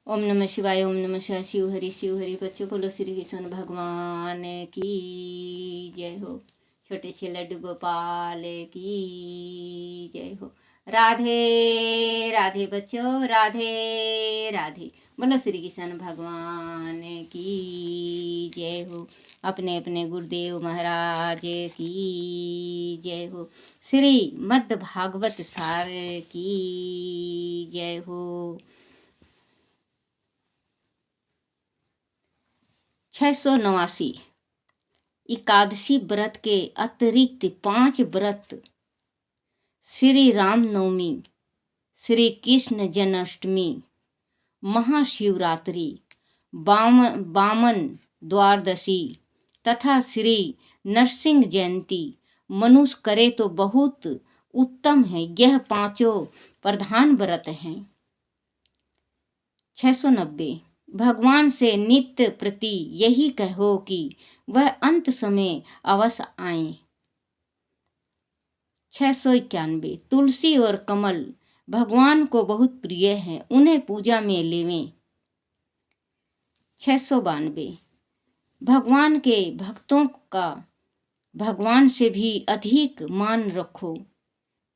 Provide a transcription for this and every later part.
ओम नमः शिवाय। ओम नमः शिवाय। शिव हरि बच्चों बोलो श्री कृष्ण भगवान की जय हो। छोटे से लड्डू गोपाल की जय हो। राधे राधे बच्चों, राधे राधे। बोलो श्री कृष्ण भगवान की जय हो। अपने अपने गुरुदेव महाराज की जय हो। श्री मद् भागवत सार की जय हो। 689 एकादशी व्रत के अतिरिक्त 5 व्रत श्री राम नवमी, श्री कृष्ण जन्माष्टमी, महाशिवरात्रि, वामन द्वादशी तथा श्री नरसिंह जयंती मनुष्य करे तो बहुत उत्तम है। यह 5 प्रधान व्रत हैं। 690 भगवान से नित्य प्रति यही कहो कि वह अंत समय अवश्य आए। 691 तुलसी और कमल भगवान को बहुत प्रिय है, उन्हें पूजा में लेवें। 692 भगवान के भक्तों का भगवान से भी अधिक मान रखो।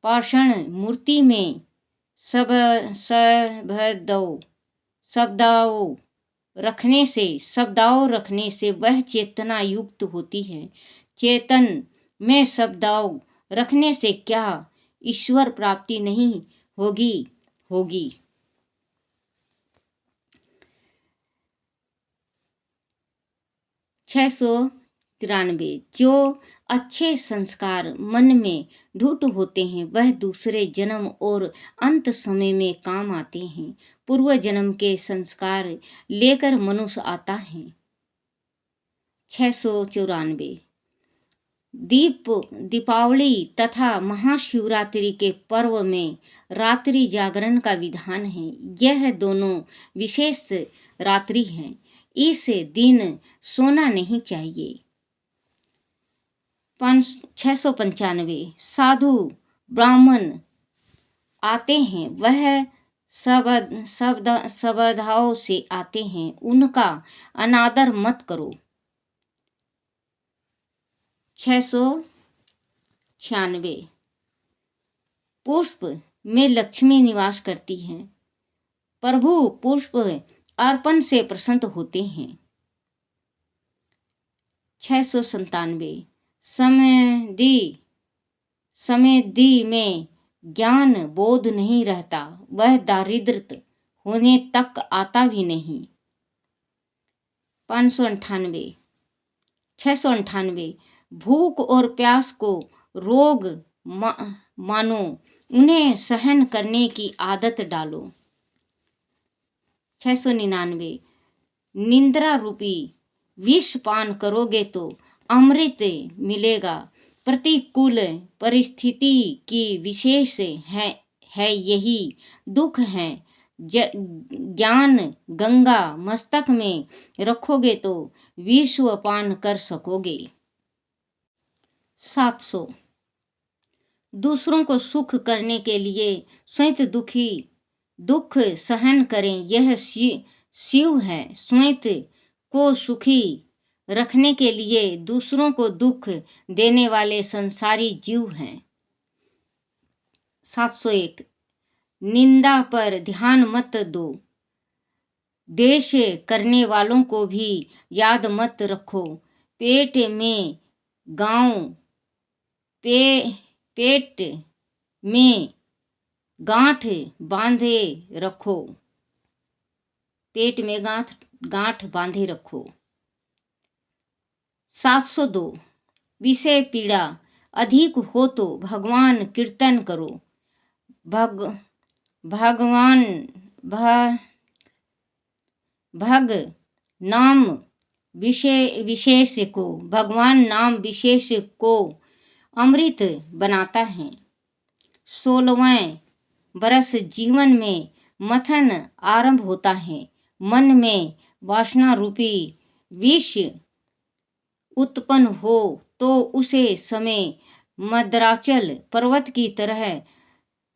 पाषाण मूर्ति में शब्दाओं रखने से वह चेतना युक्त होती है। चेतन में शब्दाओं रखने से क्या ईश्वर प्राप्ति नहीं होगी। 693 जो अच्छे संस्कार मन में ढूंढ होते हैं वह दूसरे जन्म और अंत समय में काम आते हैं। पूर्व जन्म के संस्कार लेकर मनुष्य आता है। 694 दीपावली तथा महाशिवरात्रि के पर्व में रात्रि जागरण का विधान है। यह दोनों विशेष रात्रि हैं, इस दिन सोना नहीं चाहिए। 695 साधु ब्राह्मण आते हैं, वह श्रद्धाओं से आते हैं, उनका अनादर मत करो। 696 पुष्प में लक्ष्मी निवास करती है, प्रभु पुष्प अर्पण से प्रसन्न होते हैं। 697 समृद्धि में ज्ञान बोध नहीं रहता, वह दारिद्र होने तक आता भी नहीं। 698 भूख और प्यास को रोग मानो, उन्हें सहन करने की आदत डालो। 699 निंद्रा रूपी विष पान करोगे तो अमृत मिलेगा। प्रतिकूल परिस्थिति की विशेष है यही दुख है। ज्ञान गंगा मस्तक में रखोगे तो विश्व पान कर सकोगे। 700 दूसरों को सुख करने के लिए स्वयं दुख सहन करें, यह शिव है। स्वयं को सुखी रखने के लिए दूसरों को दुख देने वाले संसारी जीव हैं। 701 निंदा पर ध्यान मत दो, देश करने वालों को भी याद मत रखो। पेट में गांठ बांधे रखो। पेट में गांठ बांधे रखो। 702 विषय पीड़ा अधिक हो तो भगवान कीर्तन करो। भगवान नाम विशेष को अमृत बनाता है। 16वें बरस जीवन में मथन आरंभ होता है। मन में वासना रूपी विष उत्पन्न हो तो उसे समय मद्राचल पर्वत की तरह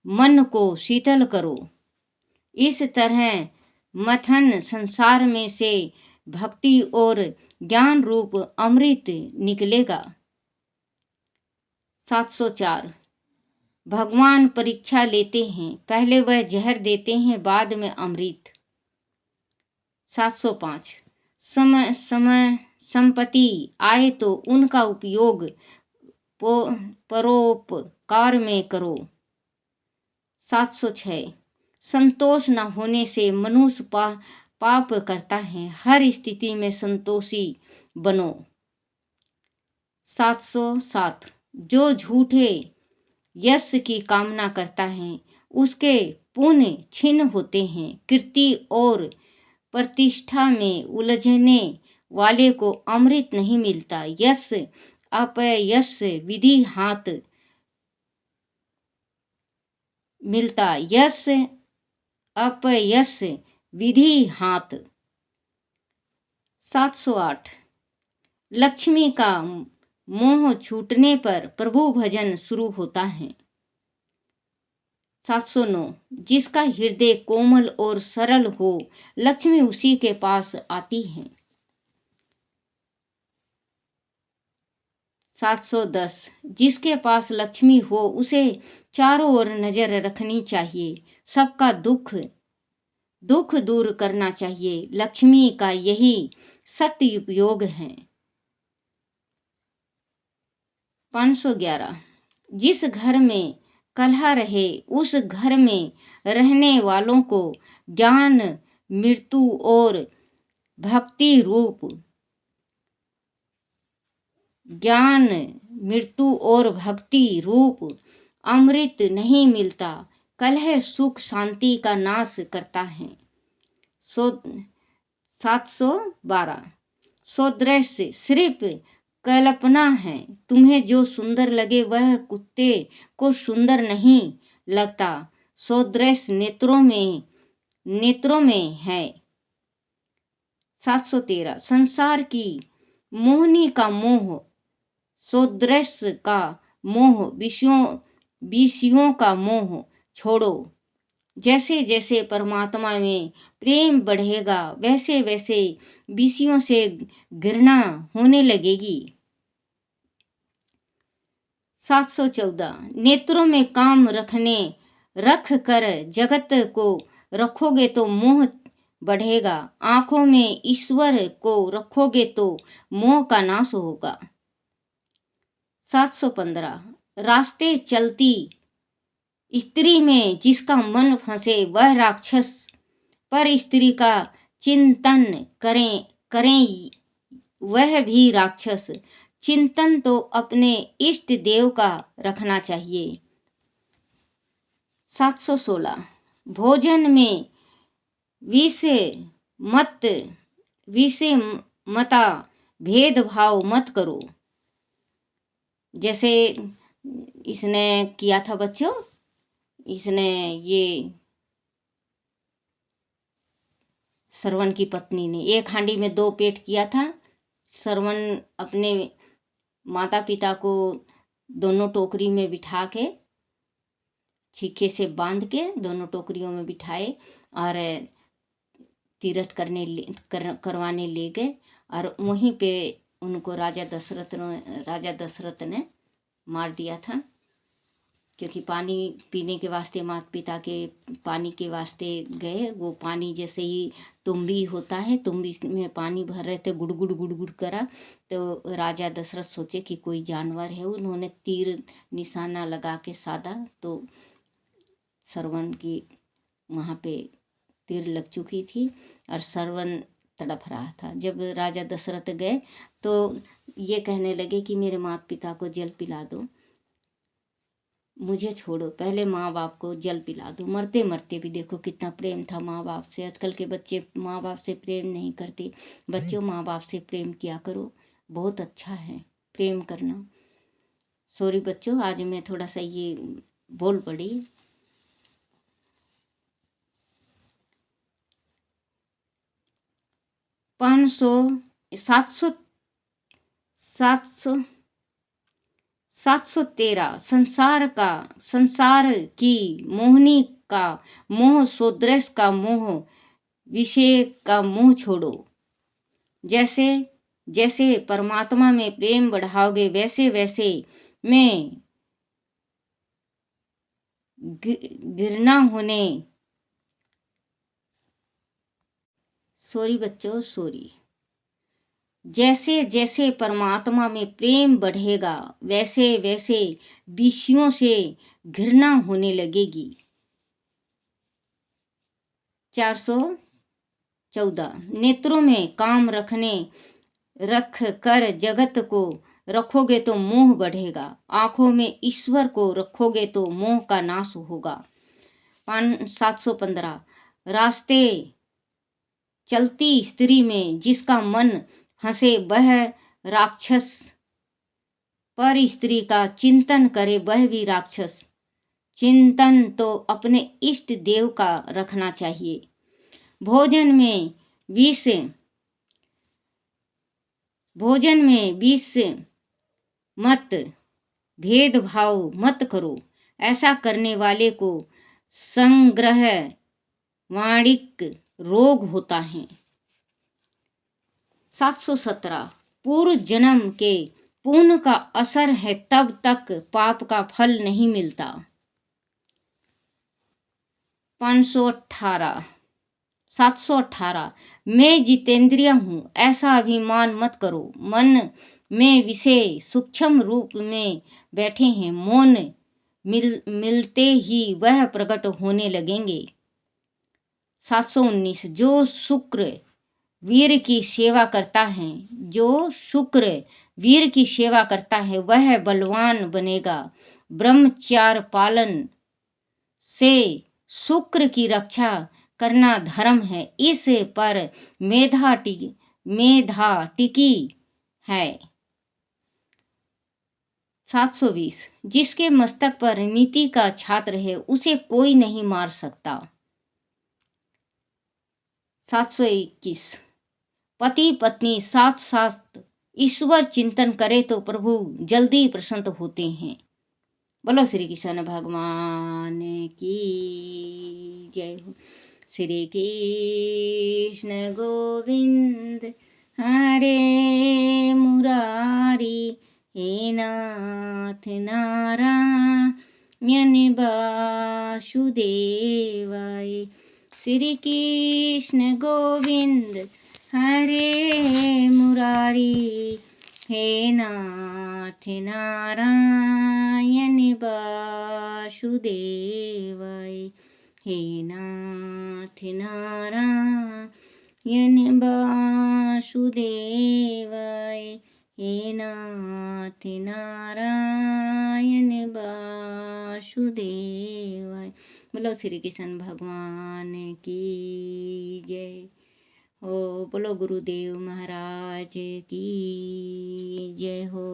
मन को शीतल करो। इस तरह मथन संसार में से भक्ति और ज्ञान रूप अमृत निकलेगा। 704 भगवान परीक्षा लेते हैं, पहले वह जहर देते हैं, बाद में अमृत। 705 समय समय संपत्ति आए तो उनका उपयोग परोपकार में करो। 706 संतोष न होने से मनुष्य पाप करता है, हर स्थिति में संतोषी बनो। 707 जो झूठे यश की कामना करता है उसके पुण्य क्षीण होते हैं, कीर्ति और प्रतिष्ठा में उलझने वाले को अमृत नहीं मिलता, यश अपयश विधि हाथ मिलता, यश अपयश विधि हाथ। 708 लक्ष्मी का मोह छूटने पर प्रभु भजन शुरू होता है। 709 जिसका हृदय कोमल और सरल हो, लक्ष्मी उसी के पास आती है। 710 जिसके पास लक्ष्मी हो उसे चारों ओर नजर रखनी चाहिए, सबका दुख दूर करना चाहिए, लक्ष्मी का यही सत्य उपयोग है। 511 जिस घर में कलह रहे उस घर में रहने वालों को ज्ञान मृत्यु और भक्ति रूप अमृत नहीं मिलता, कलह सुख शांति का नाश करता है। 712 सौदृश्य सिर्फ कल्पना है, तुम्हें जो सुंदर लगे वह कुत्ते को सुंदर नहीं लगता, सौदृश्य नेत्रों में है। 713 संसार की मोहनी का मोह, सौदृश्य का मोह, विषयों का मोह छोड़ो, जैसे जैसे परमात्मा में प्रेम बढ़ेगा वैसे वैसे विषयों से घृणा होने लगेगी। 714 नेत्रों में काम रख कर जगत को रखोगे तो मोह बढ़ेगा, आंखों में ईश्वर को रखोगे तो मोह का नाश होगा। 715 रास्ते चलती स्त्री में जिसका मन फंसे वह राक्षस, पर स्त्री का चिंतन करें वह भी राक्षस, चिंतन तो अपने इष्ट देव का रखना चाहिए। 716 भोजन में विषय मता भेदभाव मत करो, जैसे इसने किया था बच्चों, इसने ये श्रवण की पत्नी ने एक हांडी में 2 पेट किया था। श्रवण अपने माता पिता को दोनों टोकरी में बिठा के छीके से बांध के दोनों टोकरियों में बिठाए और तीर्थ करवाने ले गए, और वहीं पे उनको राजा दशरथ ने मार दिया था, क्योंकि पानी पीने के वास्ते माता पिता के पानी के वास्ते गए, वो पानी जैसे ही तुम्बी होता है, तुम्बी में पानी भर रहे थे, गुड़ करा, तो राजा दशरथ सोचे कि कोई जानवर है, उन्होंने तीर निशाना लगा के साधा, तो श्रवण की वहाँ पे तीर लग चुकी थी और श्रवण तड़प रहा था। जब राजा दशरथ गए तो ये कहने लगे कि मेरे माता पिता को जल पिला दो, मुझे छोड़ो, पहले माँ बाप को जल पिला दो। मरते मरते भी देखो कितना प्रेम था माँ बाप से। आजकल के बच्चे माँ बाप से प्रेम नहीं करते। बच्चों माँ बाप से प्रेम किया करो, बहुत अच्छा है प्रेम करना। सॉरी बच्चों, आज मैं थोड़ा सा ये बोल पड़ी। 713 संसार की मोहनी का मोह, सौदृश्य का मोह, विषय का मोह छोड़ो। जैसे जैसे परमात्मा में प्रेम बढ़ाओगे वैसे वैसे में घृणा होने, सॉरी बच्चों, सॉरी, जैसे जैसे परमात्मा में प्रेम बढ़ेगा वैसे वैसे विषयों से घृणा होने लगेगी। 414 नेत्रों में काम रख कर जगत को रखोगे तो मोह बढ़ेगा। आंखों में ईश्वर को रखोगे तो मोह का नाश होगा। 715 रास्ते चलती स्त्री में जिसका मन हंसे वह राक्षस, पर स्त्री का चिंतन करे वह भी राक्षस। चिंतन तो अपने इष्ट देव का रखना चाहिए। भोजन में विष मत, भेदभाव मत करो। ऐसा करने वाले को संग्रह वाणिक रोग होता है। 717 पूर्व जन्म के पुण्य का असर है तब तक पाप का फल नहीं मिलता। 718 मैं जितेंद्रिय हूँ ऐसा अभिमान मत करो। मन में विषय सूक्ष्म रूप में बैठे हैं, मौन मिलते ही वह प्रकट होने लगेंगे। 719 जो शुक्र वीर की सेवा करता है वह बलवान बनेगा। ब्रह्मचार्य पालन से शुक्र की रक्षा करना धर्म है। इस पर मेधा टिकी है। 720 जिसके मस्तक पर नीति का छात्र है उसे कोई नहीं मार सकता। 721 पति पत्नी साथ साथ ईश्वर चिंतन करे तो प्रभु जल्दी प्रसन्न होते हैं। बोलो श्री कृष्ण भगवान की जय हो। श्री कृष्ण गोविंद हरे मुरारी हे नाथ नारायण वासुदेवाय। श्री कृष्ण गोविंद हरे मुरारी हे नाथ नारायण वासुदेवाय। हे नाथ नारायण वासुदेवाय। हे नाथ नारायण वासुदेवाय। बोलो श्री कृष्ण भगवान की जय हो। बोलो गुरुदेव महाराज की जय हो।